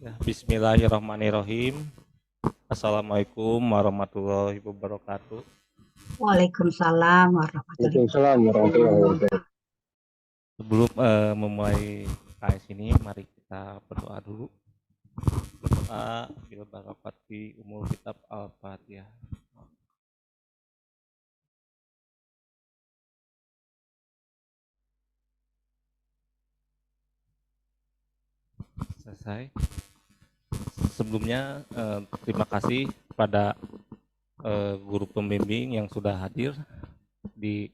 Ya, Bismillahirrahmanirrahim. Assalamualaikum warahmatullahi wabarakatuh. Waalaikumsalam warahmatullahi Waalaikumsalam warahmatullahi wabarakatuh. wabarakatuh. Sebelum memulai KS ini, mari kita berdoa dulu. Berdoa bila barakat fi umur kitab Al-Fatihah. Selesai. Sebelumnya terima kasih kepada guru pembimbing yang sudah hadir di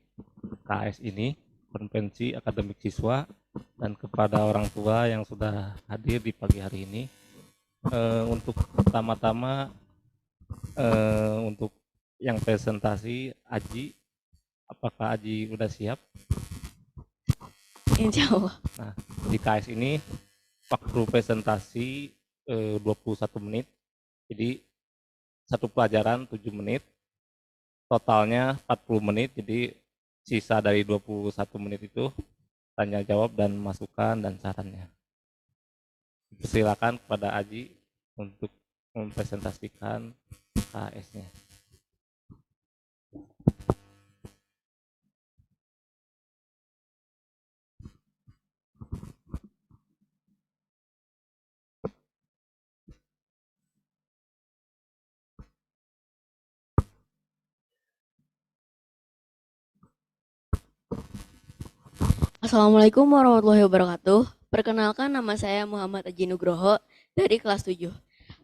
KS ini, Konvensi Akademik Siswa, dan kepada orang tua yang sudah hadir di pagi hari ini. Untuk pertama-tama untuk yang presentasi Aji, apakah Aji udah siap? Insya Allah. Nah, di KS ini waktu presentasi 21 menit, jadi satu pelajaran 7 menit, totalnya 40 menit, jadi sisa dari 21 menit itu tanya jawab dan masukan dan sarannya. Silakan kepada Aji untuk mempresentasikan KS-nya. Assalamualaikum warahmatullahi wabarakatuh. Perkenalkan, nama saya Muhammad Aji Nugroho dari kelas 7.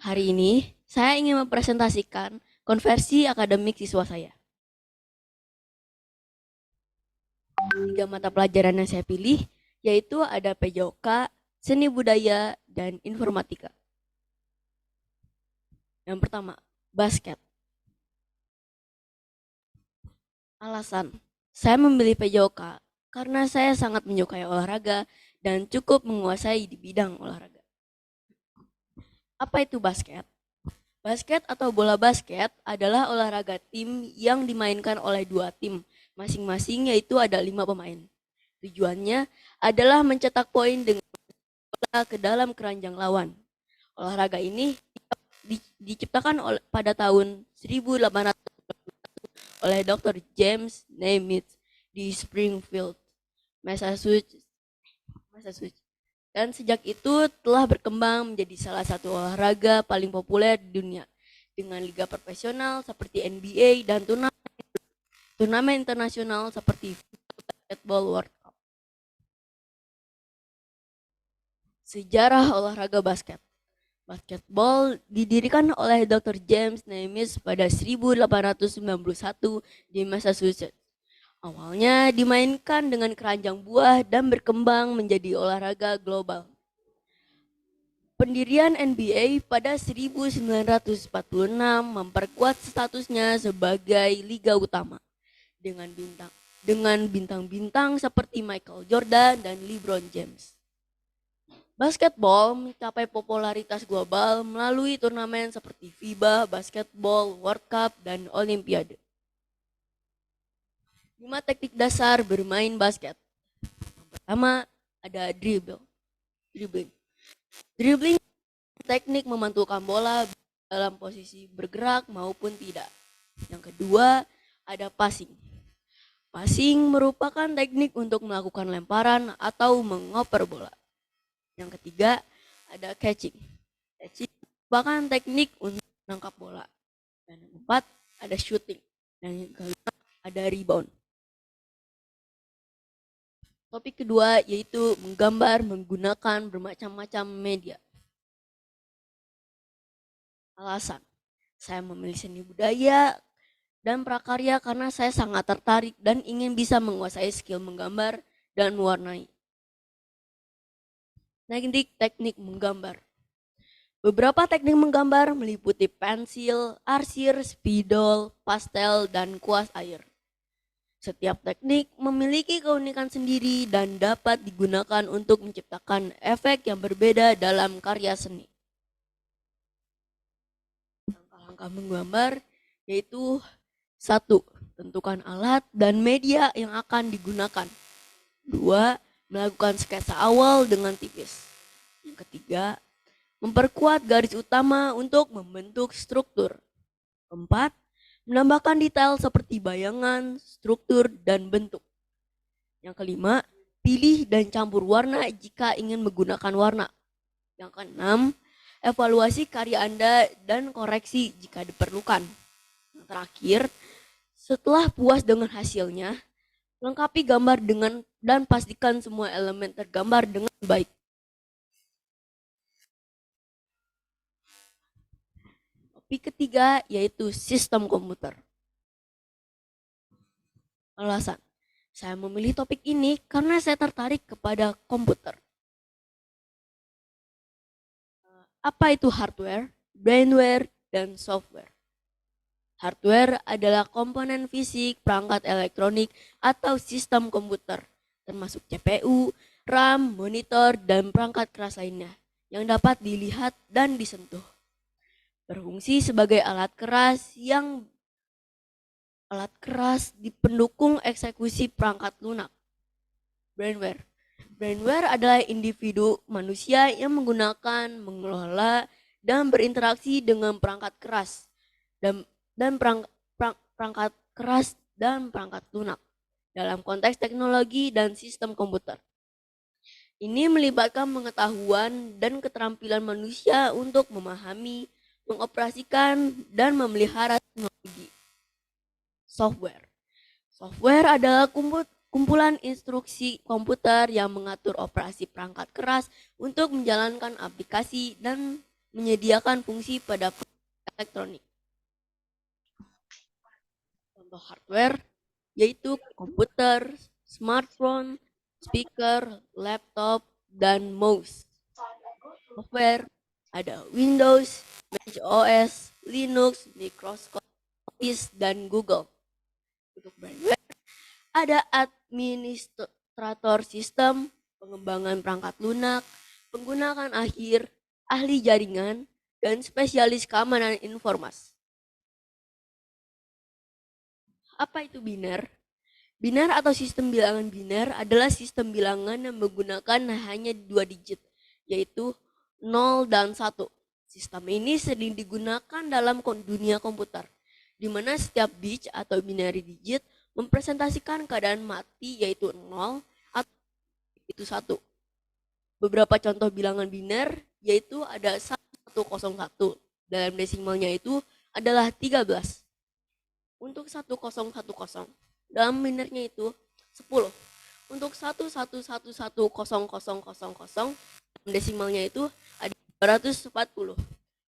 Hari ini saya ingin mempresentasikan konversi akademik siswa saya. 3 mata pelajaran yang saya pilih yaitu ada PJOK, Seni Budaya, dan Informatika. Yang pertama, basket. Alasan saya memilih PJOK karena saya sangat menyukai olahraga dan cukup menguasai di bidang olahraga. Apa itu basket? Basket atau bola basket adalah olahraga tim yang dimainkan oleh 2 tim, masing-masing yaitu ada 5 pemain. Tujuannya adalah mencetak poin dengan bola ke dalam keranjang lawan. Olahraga ini diciptakan pada tahun 1800 oleh Dr. James Naismith di Springfield, Massachusetts. Dan sejak itu telah berkembang menjadi salah satu olahraga paling populer di dunia dengan liga profesional seperti NBA dan turnamen internasional seperti Basketball World Cup. Sejarah olahraga basket. Basketball didirikan oleh Dr. James Naismith pada 1891 di Massachusetts. Awalnya dimainkan dengan keranjang buah dan berkembang menjadi olahraga global. Pendirian NBA pada 1946 memperkuat statusnya sebagai liga utama dengan bintang-bintang seperti Michael Jordan dan LeBron James. Basketball mencapai popularitas global melalui turnamen seperti FIBA, Basketball World Cup, dan Olimpiade. 5 teknik dasar bermain basket. Yang pertama ada dribbling. Dribbling teknik memantulkan bola dalam posisi bergerak maupun tidak. Yang kedua ada passing. Passing merupakan teknik untuk melakukan lemparan atau mengoper bola. Yang ketiga ada catching. Catching merupakan teknik untuk menangkap bola. Dan yang keempat ada shooting. Dan yang kelima ada rebound. Topik kedua yaitu menggambar menggunakan bermacam-macam media. Alasan saya memilih seni budaya dan prakarya karena saya sangat tertarik dan ingin bisa menguasai skill menggambar dan mewarnai. Teknik menggambar. Beberapa teknik menggambar meliputi pensil, arsir, spidol, pastel, dan kuas air. Setiap teknik memiliki keunikan sendiri dan dapat digunakan untuk menciptakan efek yang berbeda dalam karya seni. Langkah-langkah menggambar yaitu 1. Tentukan alat dan media yang akan digunakan. 2. Melakukan sketsa awal dengan tipis. Yang ketiga, memperkuat garis utama untuk membentuk struktur. Keempat, menambahkan detail seperti bayangan, struktur, dan bentuk. Yang kelima, pilih dan campur warna jika ingin menggunakan warna. Yang keenam, evaluasi karya Anda dan koreksi jika diperlukan. Yang terakhir, setelah puas dengan hasilnya, lengkapi gambar dengan dan pastikan semua elemen tergambar dengan baik. Topik ketiga yaitu sistem komputer. Alasan, saya memilih topik ini karena saya tertarik kepada komputer. Apa itu hardware, brainware, dan software? Hardware adalah komponen fisik, perangkat elektronik, atau sistem komputer, termasuk CPU, RAM, monitor, dan perangkat keras lainnya yang dapat dilihat dan disentuh. Berfungsi sebagai alat keras di pendukung eksekusi perangkat lunak. Brainware. Brainware adalah individu manusia yang menggunakan, mengelola, dan berinteraksi dengan perangkat keras dan perangkat keras dan perangkat lunak dalam konteks teknologi dan sistem komputer. Ini melibatkan pengetahuan dan keterampilan manusia untuk memahami, mengoperasikan, dan memelihara teknologi. Software. Software adalah kumpulan instruksi komputer yang mengatur operasi perangkat keras untuk menjalankan aplikasi dan menyediakan fungsi pada elektronik. Contoh hardware yaitu komputer, smartphone, speaker, laptop, dan mouse. Software ada Windows, Mac OS, Linux, Microsoft Office, dan Google. Untuk brainware ada administrator sistem, pengembangan perangkat lunak, penggunaan akhir, ahli jaringan, dan spesialis keamanan informasi. Apa itu biner? Biner atau sistem bilangan biner adalah sistem bilangan yang menggunakan hanya 2 digit, yaitu 0 dan 1. Sistem ini sering digunakan dalam dunia komputer, di mana setiap bit atau binary digit mempresentasikan keadaan mati yaitu 0 atau itu 1. Beberapa contoh bilangan biner yaitu ada 1101, dalam desimalnya itu adalah 13. Untuk 1010 dalam binernya itu 10. Untuk 11110000 dalam desimalnya itu ada 240.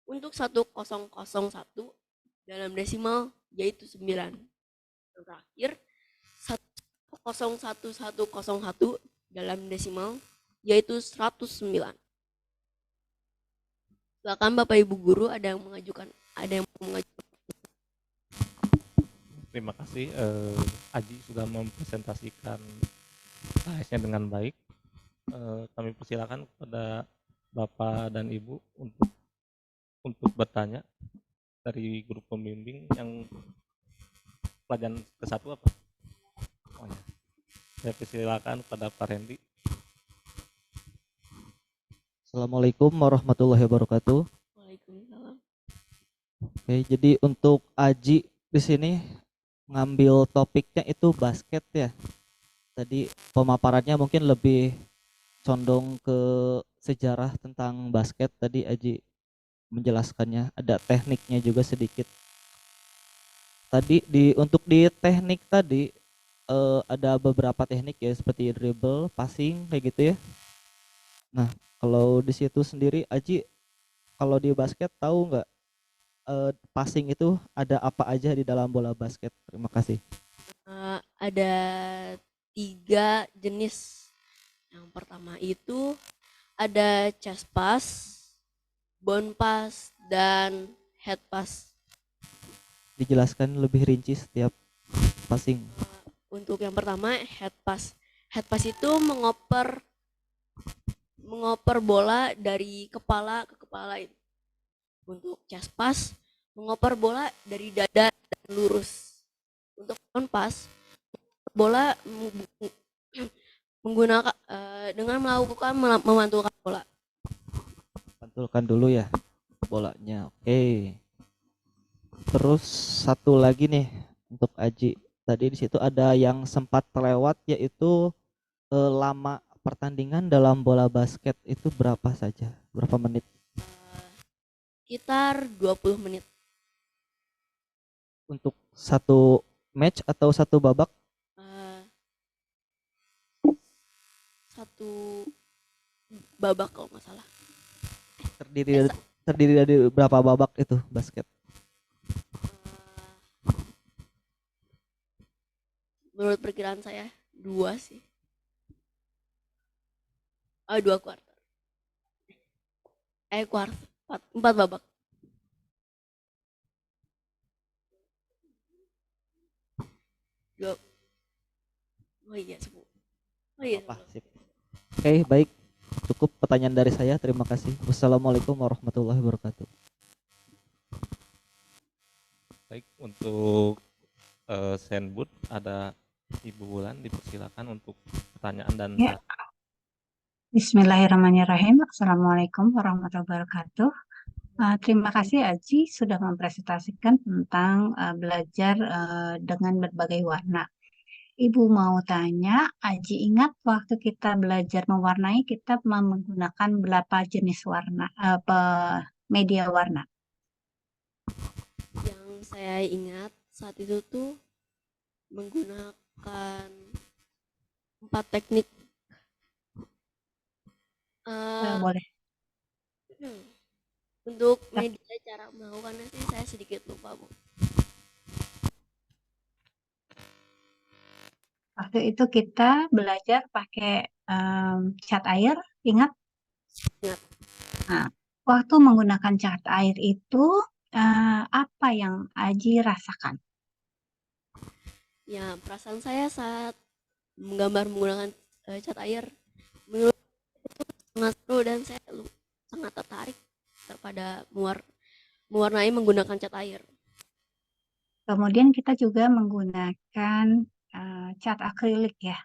Untuk 1001 dalam desimal yaitu 9. Yang terakhir 101101 dalam desimal yaitu 109. Silakan Bapak Ibu guru ada yang mau mengajukan. Terima kasih Aji sudah mempresentasikan KS-nya dengan baik. Kami persilakan kepada Bapak dan Ibu untuk bertanya dari grup pembimbing yang pelajaran ke-1 apa? Oh ya. Saya persilakan kepada Pak Randy. Assalamualaikum warahmatullahi wabarakatuh. Waalaikumsalam. Oke, jadi untuk Aji di sini ngambil topiknya itu basket ya. Tadi pemaparannya mungkin lebih condong ke sejarah tentang basket tadi Aji menjelaskannya, ada tekniknya juga sedikit. Tadi untuk di teknik tadi ada beberapa teknik ya seperti dribble, passing kayak gitu ya. Nah, kalau di situ sendiri Aji kalau di basket tahu nggak passing itu ada apa aja di dalam bola basket? Terima kasih. Ada 3 jenis. Yang pertama itu ada chest pass, bounce pass, dan head pass. Dijelaskan lebih rinci setiap passing. Untuk yang pertama head pass. Head pass itu mengoper bola dari kepala ke kepala. Untuk chest pass mengoper bola dari dada dan lurus. Untuk bounce pass bola menggunakan dengan melakukan memantulkan bola. betulkan dulu ya bolanya. Oke. Terus satu lagi nih untuk Aji. Tadi di situ ada yang sempat terlewat yaitu lama pertandingan dalam bola basket itu berapa saja? Berapa menit? Sekitar 20 menit. Untuk satu match atau satu babak? Eh, Satu babak kalau nggak salah. Terdiri Eh, dari, terdiri dari berapa babak itu basket? Menurut perkiraan saya 2 sih. 2 kuarter. Kuarter. 4 babak. Dua. Oh iya, 10. Oh iya, Apa 10. sip. Oke, baik. Cukup pertanyaan dari saya. Terima kasih. Wassalamualaikum warahmatullahi wabarakatuh. Baik, untuk Senbud ada Ibu Wulan, dipersilakan untuk pertanyaan dan Ya, Bismillahirrahmanirrahim. Assalamualaikum warahmatullahi wabarakatuh. Terima kasih Aji sudah mempresentasikan tentang belajar dengan berbagai warna. Ibu mau tanya, Aji ingat waktu kita belajar mewarnai, kita menggunakan berapa jenis warna, media warna? Yang saya ingat saat itu tuh menggunakan 4 teknik. Boleh. Untuk media cara melakukannya sih saya sedikit lupa, Bu. Waktu itu kita belajar pakai cat air, ingat? Ingat. Nah, waktu menggunakan cat air itu, apa yang Aji rasakan? Ya, perasaan saya saat menggambar menggunakan cat air menurut sangat seru dan saya sangat tertarik kepada mewarnai menggunakan cat air. Kemudian kita juga menggunakan cat akrilik ya,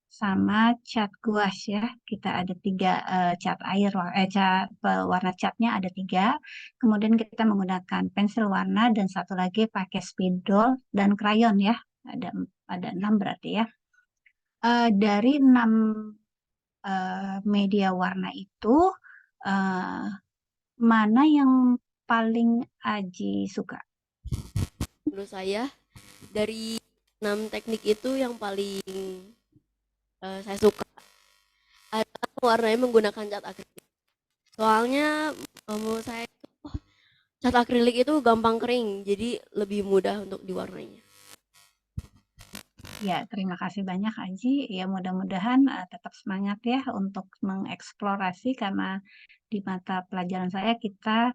sama cat gouache ya. Kita ada 3 cat air, warna catnya ada 3. Kemudian kita menggunakan pensil warna dan satu lagi pakai spidol dan krayon ya. Ada 6 berarti ya. Dari 6 media warna itu, eh, mana yang paling Aji suka? Menurut saya dari 6 teknik itu yang paling saya suka adalah mewarnai menggunakan cat akrilik. Soalnya menurut saya cat akrilik itu gampang kering, jadi lebih mudah untuk diwarnainya. Ya, terima kasih banyak Aji. Ya, mudah-mudahan tetap semangat ya untuk mengeksplorasi karena di mata pelajaran saya kita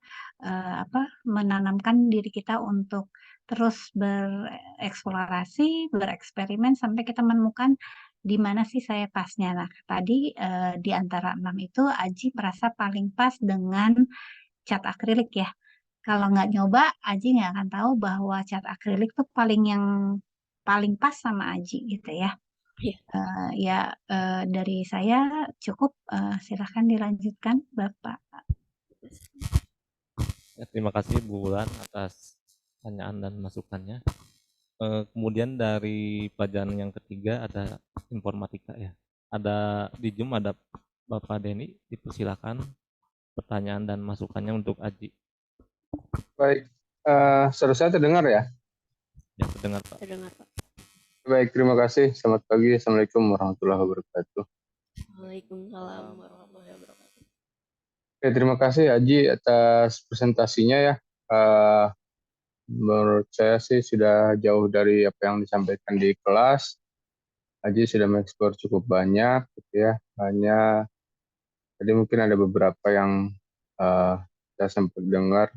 menanamkan diri kita untuk terus bereksplorasi, bereksperimen sampai kita menemukan di mana sih saya pasnya. Nah, tadi di antara 6 itu Aji merasa paling pas dengan cat akrilik ya. Kalau nggak nyoba, Aji nggak akan tahu bahwa cat akrilik tuh paling pas sama Aji gitu ya. Iya. Dari saya cukup. Silahkan dilanjutkan, Bapak. ya, terima kasih Bu Wulan atas pertanyaan dan masukannya. Kemudian dari pelajaran yang ketiga ada informatika ya. Ada di Zoom ada Bapak Denny, dipersilakan pertanyaan dan masukannya untuk Aji. Baik, suara saya terdengar ya? Ya, terdengar Pak. Terdengar, Pak. Baik, terima kasih. Selamat pagi. Assalamualaikum warahmatullahi wabarakatuh. Waalaikumsalam warahmatullahi wabarakatuh. Oke, terima kasih Aji atas presentasinya ya. Menurut saya sih sudah jauh dari apa yang disampaikan di kelas. Aji sudah mengeksplor cukup banyak, gitu ya. Hanya tadi mungkin ada beberapa yang saya sempat dengar.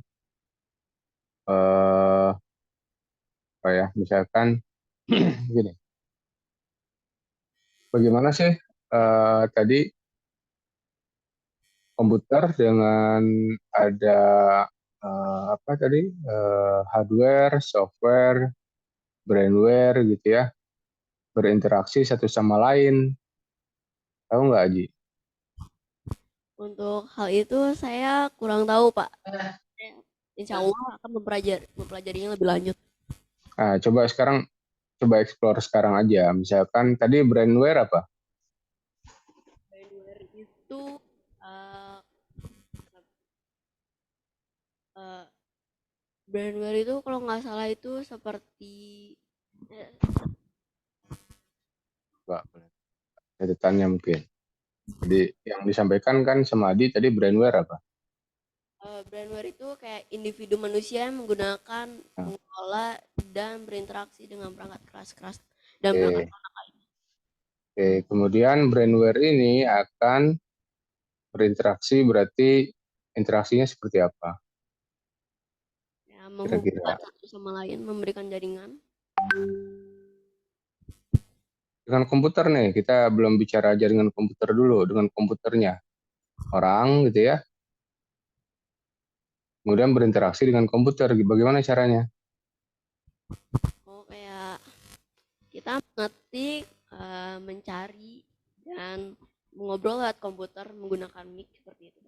Misalkan gini. Bagaimana sih tadi komputer dengan ada hardware, software, brainware gitu ya, berinteraksi satu sama lain. Tahu nggak Aji? Untuk hal itu saya kurang tahu, Pak. Insya Allah akan mempelajarinya lebih lanjut. Nah, coba explore sekarang aja. Misalkan tadi brandware apa? Brandware itu uh, uh, brandware itu kalau nggak salah itu seperti eh, Coba catatannya mungkin. Jadi yang disampaikan kan sama Adi tadi brandware apa? brandware itu kayak individu manusia yang menggunakan, Nah, mengelola, dan berinteraksi dengan perangkat keras dan perangkat oke. Oke, kemudian brandware ini akan berinteraksi, berarti interaksinya seperti apa yang kira-kira? menghubungkan satu sama lain, memberikan jaringan. Dengan komputer nih, kita belum bicara jaringan komputer dulu, dengan komputernya. Orang gitu ya, kemudian berinteraksi dengan komputer. Bagaimana caranya? Oh, kayak kita mengetik, mencari, dan mengobrol lewat komputer menggunakan mic seperti itu.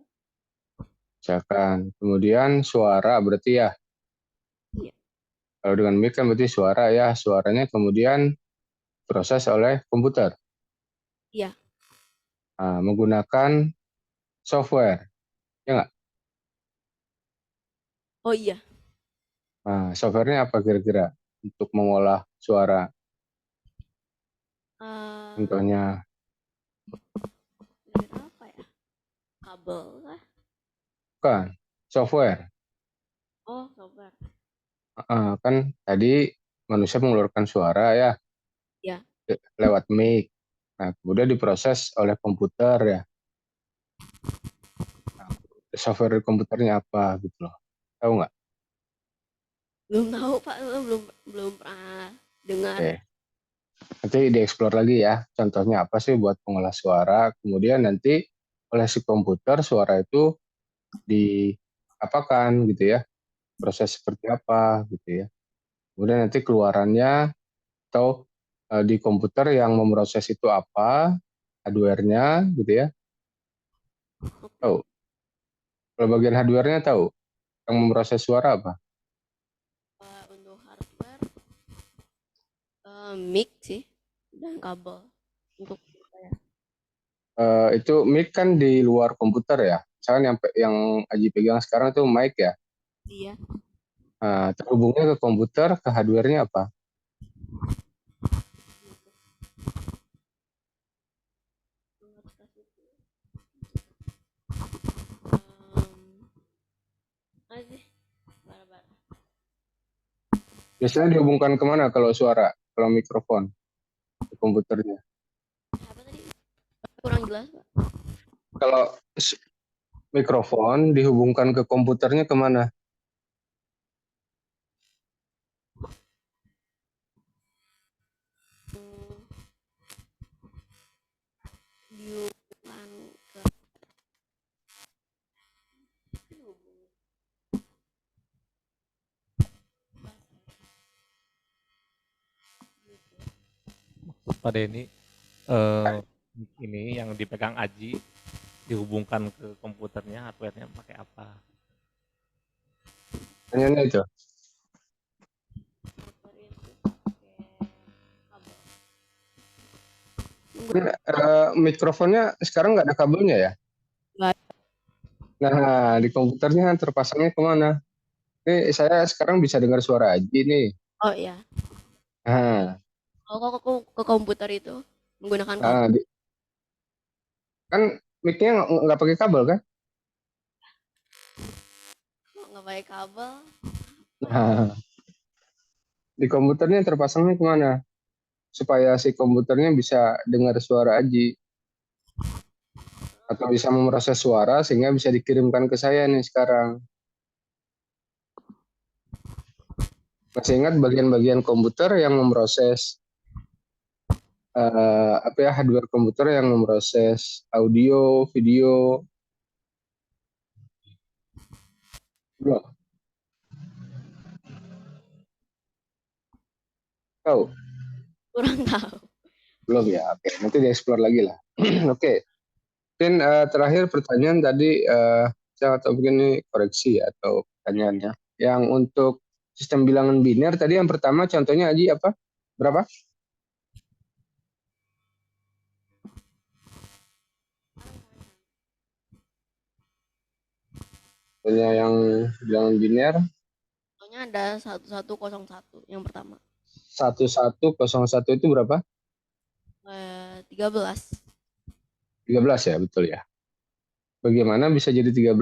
Misalkan, kemudian suara berarti ya, Iya. kalau dengan mic kan berarti suara ya, suaranya kemudian proses oleh komputer. Iya. Nah, menggunakan software, ya nggak? Oh iya. Nah, softwarenya apa kira-kira untuk mengolah suara? Eh, Contohnya, kira-kira apa ya? Kabel kah? bukan, software. Oh, software. Kan tadi manusia mengeluarkan suara ya, Ya. lewat mic. Nah, kemudian diproses oleh komputer ya. Nah, software di komputernya apa gitu loh. Tahu nggak? Belum tahu, Pak. Belum belum pernah dengar. Oke. Nanti dieksplor lagi ya. Contohnya apa sih buat pengolah suara. Kemudian nanti oleh si komputer suara itu diapakan gitu ya. Proses seperti apa gitu ya. Kemudian nanti keluarannya atau di komputer yang memproses itu apa, hardware-nya gitu ya. Tahu. Kalau bagian hardware-nya tahu. Yang memproses suara apa? Untuk hardware, mic sih dan kabel untuk saya. Itu mic kan di luar komputer ya. Misalkan yang Aji pegang sekarang itu mic ya. Iya. Nah, terhubungnya ke komputer, ke hardware-nya apa? Masih bara-bara. Biasanya dihubungkan kemana kalau suara, kalau mikrofon ke komputernya? Apa tadi? Kurang jelas, Pak. Kalau mikrofon dihubungkan ke komputernya kemana? Hmm, dihubungkan ke Pak Denny, ini yang dipegang Aji dihubungkan ke komputernya, hardware-nya pakai apa? Tanyanya itu. hardware itu pakai kabel. Ini, mikrofonnya sekarang nggak ada kabelnya ya? Nggak. Nah, di komputernya kan terpasangnya kemana? Ini saya sekarang bisa dengar suara Aji nih. Oh iya. Nah, Kalau ke komputer itu menggunakan kabel. nah, kan mic-nya nggak pakai kabel kan? Kalau nggak pakai kabel, Nah, di komputernya terpasangnya kemana? Supaya si komputernya bisa dengar suara Aji atau bisa memproses suara sehingga bisa dikirimkan ke saya nih sekarang. Masih ingat bagian-bagian komputer yang memproses apa ya, hardware komputer yang memproses audio, video, belum tahu, kurang tahu. belum ya. Oke, nanti dieksplor lagi lah. Oke, Mungkin terakhir pertanyaan tadi saya atau mungkin ini koreksi ya, atau pertanyaannya. Yang untuk sistem bilangan biner tadi yang pertama contohnya Aji apa? Berapa? Contohnya yang bilangan biner Contohnya ada 1101 yang pertama. 1101 itu berapa? 13. 13 ya, betul ya. Bagaimana bisa jadi 13?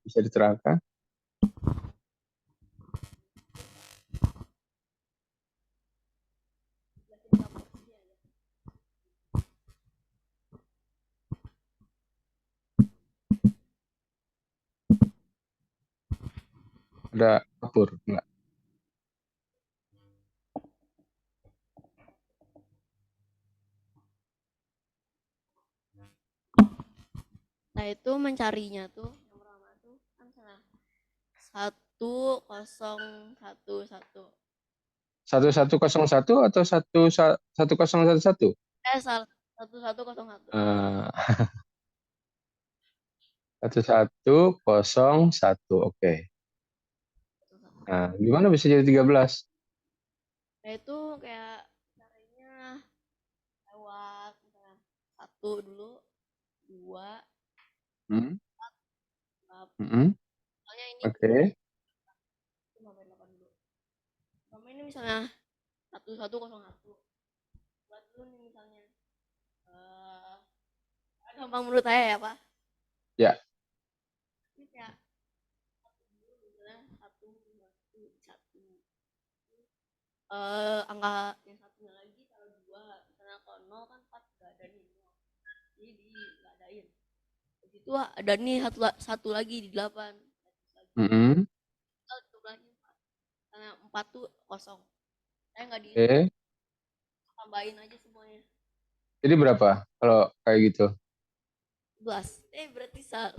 Bisa diterangkan? Ada kapur? Enggak. Saya itu mencarinya tuh yang pertama tuh kan salah 1011. 1101 atau 1011? Salah 1101. 1101. Oke. Nah, gimana bisa jadi 13? Saya itu kayak caranya lewat misalnya 1 dulu, 2, Hmm? 8. Hmm? Soalnya ini Oke. sampai 8 dulu. Sama ini misalnya 1101. Buat dulu nih misalnya. Gampang menurut saya ya, Pak. Ya. Ini kayak satu dulu misalnya 1, 1. Angka yang satunya lagi taruh 2. Misalnya kalau 0 kan 4 gak ada nih. Jadi gak adain. Itu ada nih satu lagi di 8. Hmm. Kita jumlahnya 4. Karena 4 tuh kosong. Saya nggak Oke. tambahin aja semuanya. Jadi berapa kalau kayak gitu? 11. Berarti salah.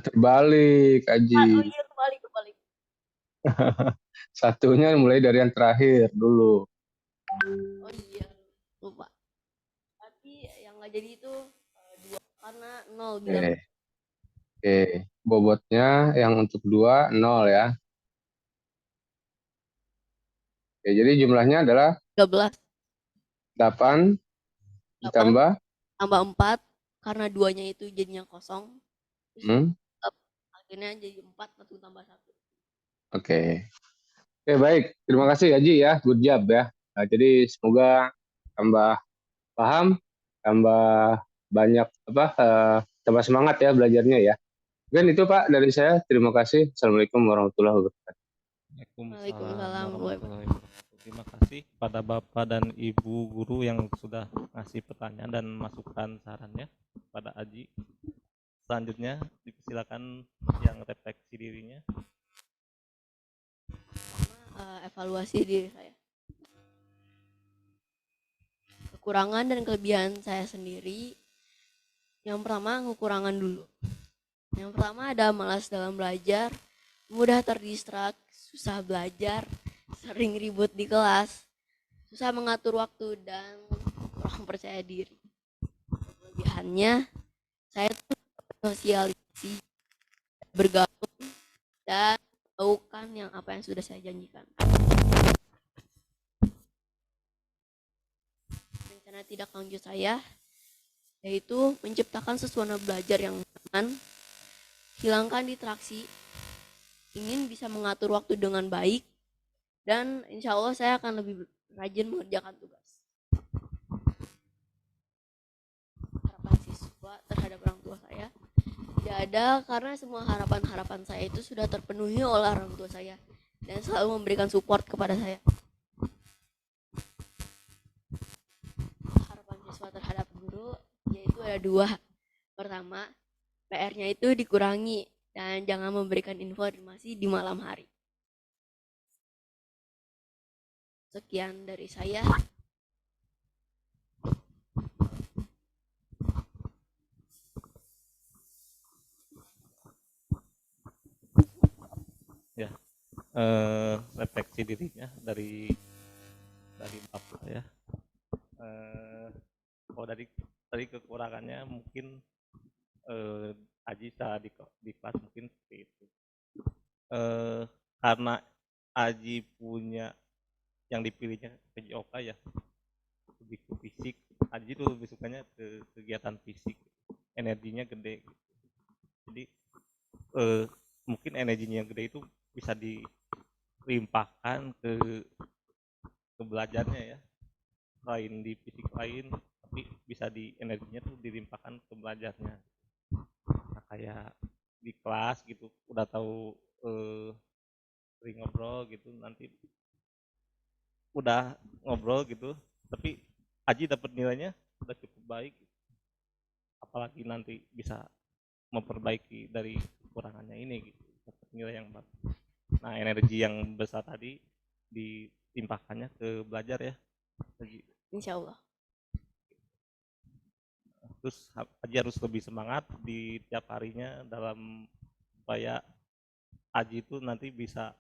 Terbalik, Oh Aji. iya, kebalik. Satunya mulai dari yang terakhir dulu. Oh iya, lupa. Tapi yang nggak jadi itu 2 karena 0 bilang. Oke. Oke. Bobotnya yang untuk 2, 0 ya. Oke, jadi jumlahnya adalah 13. 8 8 ditambah tambah 4 karena 2-nya itu jadinya kosong. Terus hmm? akhirnya jadi 4 langsung tambah 1. Oke. Oke, baik. Terima kasih Haji ya. Good job ya. Nah, jadi semoga tambah paham, tambah banyak tambah semangat ya belajarnya ya. Mungkin itu Pak dari saya. Terima kasih. Assalamualaikum warahmatullahi wabarakatuh. Waalaikumsalam warahmatullahi wabarakatuh. Terima kasih kepada Bapak dan Ibu guru yang sudah ngasih pertanyaan dan masukan sarannya pada Aji. Selanjutnya dipersilakan yang refleksi dirinya. Evaluasi diri saya. Kekurangan dan kelebihan saya sendiri. Yang pertama, kekurangan dulu. Yang pertama ada malas dalam belajar, mudah terdistrak, susah belajar, sering ribut di kelas, susah mengatur waktu, dan kurang percaya diri. Kelebihannya, saya tuh sosialisasi, bergaul, dan melakukan apa yang sudah saya janjikan. Rencana tidak lanjut saya yaitu menciptakan suasana belajar yang nyaman, hilangkan distraksi, ingin bisa mengatur waktu dengan baik, dan insya Allah saya akan lebih rajin mengerjakan tugas. Harapan siswa terhadap orang tua saya tidak ada karena semua harapan-harapan saya itu sudah terpenuhi oleh orang tua saya dan selalu memberikan support kepada saya. Harapan siswa terhadap guru yaitu ada 2. Pertama, PR-nya itu dikurangi dan jangan memberikan informasi di malam hari. Sekian dari saya. Ya, refleksi dirinya dari Bapak ya. Oh, dari tadi kekurangannya mungkin Aji saat di kelas mungkin seperti itu. Karena Aji punya yang dipilihnya PJOK ya, lebih ke fisik. Aji tuh lebih sukanya ke kegiatan fisik, energinya gede gitu. Jadi mungkin energinya gede itu bisa dilimpahkan ke belajarnya ya, lain di fisik lain, tapi bisa di energinya tuh dilimpahkan ke belajarnya. Nah, kayak di kelas gitu udah tahu sering ngobrol gitu, nanti udah ngobrol gitu tapi Aji dapat nilainya udah cukup baik, apalagi nanti bisa memperbaiki dari kekurangannya ini gitu, dapat nilai yang bagus. Nah, energi yang besar tadi ditimpahkannya ke belajar ya Aji. Insya Allah. Terus Aji harus lebih semangat di tiap harinya dalam supaya Aji itu nanti bisa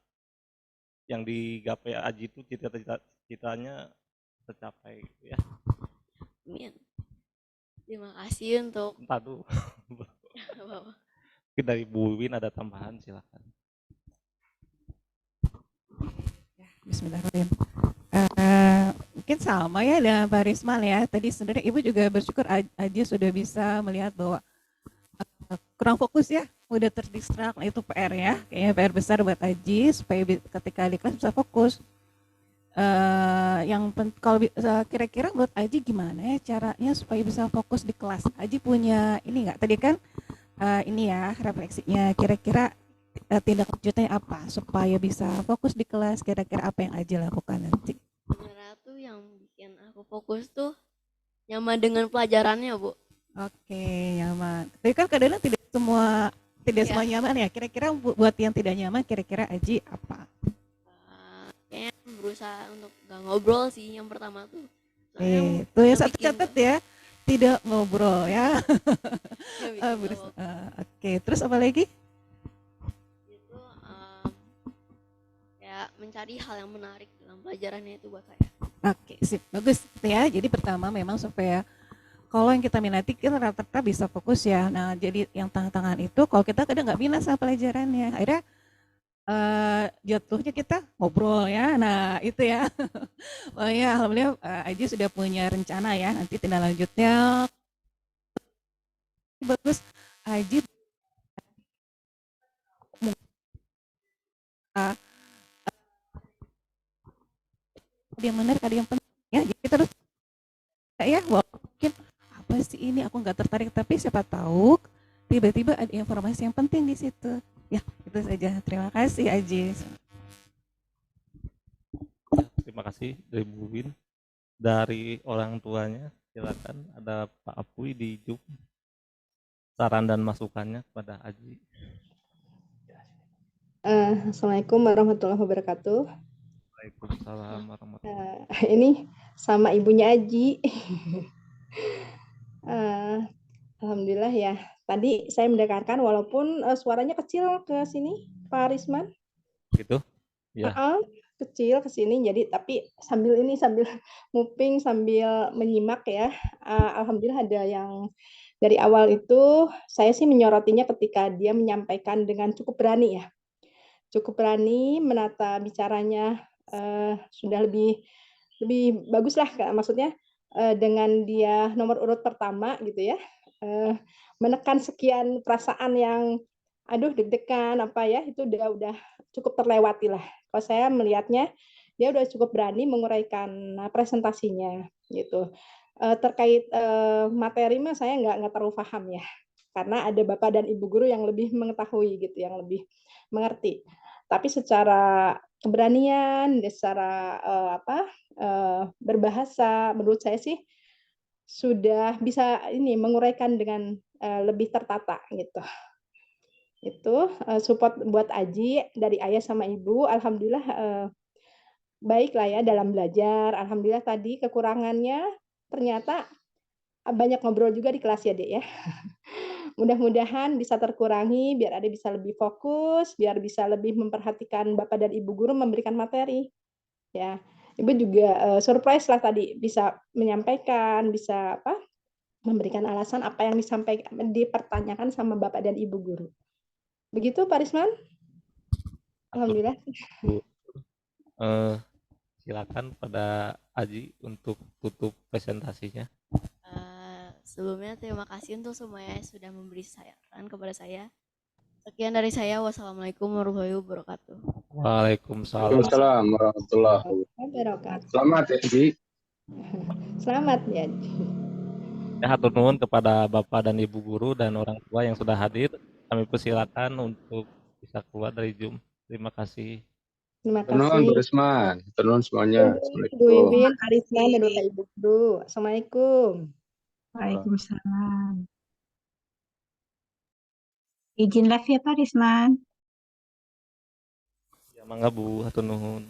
yang digapai Aji itu cita-citanya tercapai gitu ya. Amin. Terima kasih untuk Entah tuh. Bapak. Mungkin dari Bu Win ada tambahan, silakan. Bismillahirrahmanirrahim. Mungkin sama ya dengan Pak Rismal ya. Tadi sebenarnya Ibu juga bersyukur Aji sudah bisa melihat bahwa kurang fokus ya, udah terdistrak. Nah, itu PR ya, kayaknya PR besar buat Aji supaya ketika di kelas bisa fokus. Kalau kira-kira menurut Aji gimana ya caranya supaya bisa fokus di kelas? Aji punya ini nggak? Tadi kan ini ya refleksinya. Kira-kira tindak lanjutnya apa supaya bisa fokus di kelas? Kira-kira apa yang Aji lakukan nanti? Sebenarnya tuh yang bikin aku fokus tuh nyaman dengan pelajarannya, Bu. Oke, nyaman. Tapi kan kadang-kadang tidak semua nyaman ya. Kira-kira buat yang tidak nyaman, kira-kira Aji apa? Kayaknya berusaha untuk gak ngobrol sih yang pertama tuh. Soalnya Itu yang satu catat ya, tidak ngobrol ya. Oke, terus apa lagi? Itu kayak mencari hal yang menarik dalam pelajarannya itu buat saya. Oke, sip, bagus ya. Jadi pertama memang supaya kalau yang kita minati kita rata-rata bisa fokus ya. Nah, jadi yang tantangan itu kalau kita kadang nggak minat sama pelajarannya, akhirnya jatuhnya kita ngobrol ya. Nah, itu ya. Oh ya, alhamdulillah Aji sudah punya rencana ya. Nanti tindak lanjutnya bagus. Aji ada yang menarik, ada yang penting ya. Jadi kita harus ya, mungkin apa sih ini aku nggak tertarik, tapi siapa tahu tiba-tiba ada informasi yang penting di situ. Ya, itu saja. Terima kasih Aji. Ya, terima kasih dari Bu Win. Dari orang tuanya silakan, ada Pak Apuy di Zoom. Saran dan masukannya kepada Aji. Assalamualaikum warahmatullahi wabarakatuh. Waalaikumsalam warahmatullahi wabarakatuh. Ini sama ibunya Aji. Alhamdulillah ya. Tadi saya mendengarkan walaupun suaranya kecil ke sini, Pak Risman. Gitu? Ya. Kecil ke sini. Jadi tapi sambil nguping, sambil menyimak ya. Alhamdulillah ada yang dari awal itu saya sih menyorotinya ketika dia menyampaikan dengan cukup berani ya. Cukup berani menata bicaranya, sudah lebih bagus lah, maksudnya dengan dia nomor urut pertama gitu ya, menekan sekian perasaan yang aduh deg-degan apa ya, itu udah cukup terlewati lah. Kalau saya melihatnya dia udah cukup berani menguraikan presentasinya gitu. Terkait materi mah saya nggak terlalu paham ya, karena ada bapak dan ibu guru yang lebih mengetahui gitu, yang lebih mengerti. Tapi secara keberanian, secara berbahasa, menurut saya sih sudah bisa ini menguraikan dengan lebih tertata gitu. Itu support buat Aji dari ayah sama ibu. Alhamdulillah baik lah ya dalam belajar. Alhamdulillah tadi kekurangannya ternyata banyak ngobrol juga di kelas ya Dek ya. Mudah-mudahan bisa terkurangi biar Ade bisa lebih fokus, biar bisa lebih memperhatikan Bapak dan Ibu guru memberikan materi. Ya. Ibu juga surprise lah tadi bisa menyampaikan, bisa memberikan alasan apa yang dipertanyakan sama Bapak dan Ibu guru. Begitu Pak Risman? Alhamdulillah. Bu. Silakan pada Aji untuk tutup presentasinya. Sebelumnya terima kasih untuk semuanya yang sudah memberi saran kepada saya. Sekian dari saya. Wassalamualaikum warahmatullahi wabarakatuh. Waalaikumsalam. Waalaikumsalam warahmatullahi Wabarakatuh. Selamat ya, Ji. Selamat ya. Ya, hatur nuhun kepada Bapak dan Ibu guru dan orang tua yang sudah hadir. Kami persilakan untuk bisa keluar dari Zoom. Terima kasih. Terima Tenun, kasih. Bu Risman. Tenun semuanya. Bu Assalamualaikum. Iwin, Pak Risman, dan Bapak Ibu guru. Assalamualaikum. Waalaikumsalam. Izin live ya Pak Risman. Ya, mangga Bu, hatur nuhun.